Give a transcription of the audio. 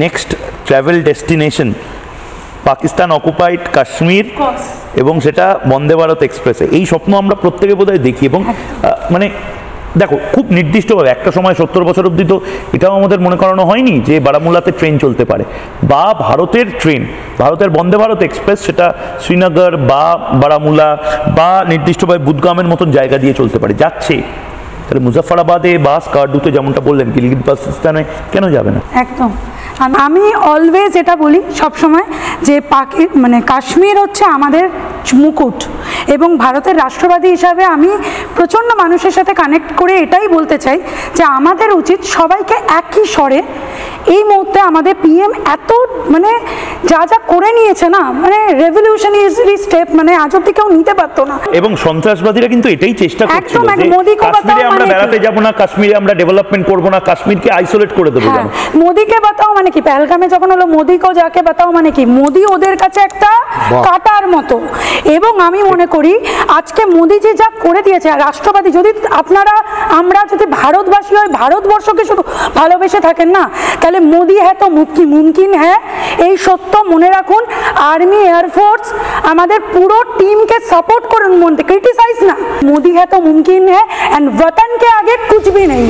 Next travel destination Pakistan occupied Kashmir, এবং সেটা বন্দে ভারত এক্সপ্রেসে। এই স্বপ্ন আমরা প্রত্যেকে বোধহয় দেখি, এবং মানে দেখো খুব নির্দিষ্টভাবে একটা সময় 70 বছর অবধি তো এটাও আমাদের মনে করানো হয়নি যে বারামুলাতে ট্রেন চলতে পারে, বা ভারতের ট্রেন, ভারতের বন্দে ভারত এক্সপ্রেস সেটা শ্রীনগর বা বারামুলা বা নির্দিষ্টভাবে বুদগামের মতন জায়গা দিয়ে চলতে পারে, যাচ্ছে। তাহলে মুজাফফরাবাদে বা স্কার্দুতে যেমনটা বললেন গিলগিত বালতিস্তানে কেন যাবে না? একদম। আমি অলওয়েজ এটা বলি সবসময় যে মানে কাশ্মীর হচ্ছে আমাদের মুকুট, এবং ভারতের রাষ্ট্রবাদী হিসাবে আমি প্রচণ্ড মানুষের সাথে কানেক্ট করে এটাই বলতে চাই যে আমাদের উচিত সবাইকে একই স্বরে, এই মুহূর্তে আমাদের পিএম এত মানে যা যা করে নিয়েছে না, মানে রেভলিউশনারি স্টেপ, মানে আজ অব্দি কেউ নিতে পারতো না। এবং সন্ত্রাসবাদীরা কিন্তু এটাই চেষ্টা করছিল যে কাশ্মীরে আমরা বেড়াতে যাব না, কাশ্মীরে আমরা ডেভেলপমেন্ট করব না, কাশ্মীরকে আইসোলেট করে দেবো। মোদিকে বাতাও মানে কি, পেহেলগামে যখন হলো মোদিকেও যাকে বাতাও মানে কি, মোদি ওদের কাছে একটা কাটার মতো। এবং আমি মনে করি আজকে মোদিজি যা করে দিয়েছে, আর রাষ্ট্রবাদী যদি আমরা যদি ভারতবাসী হয়, ভারতবর্ষকে শুধু ভালোবেসে থাকেন না, তাহলে মোদি হ্যাঁ তো মুমকিন হ্যাঁ, এই সত্য মনে রাখুন। আর্মি, এয়ারফোর্স আমাদের পুরো টিমকে সাপোর্ট করুন, ক্রিটিসাইজ না। মোদি হ্যাঁ তো মুমকিন হ্যাঁ, এন্ড वतन के आगे कुछ भी नहीं।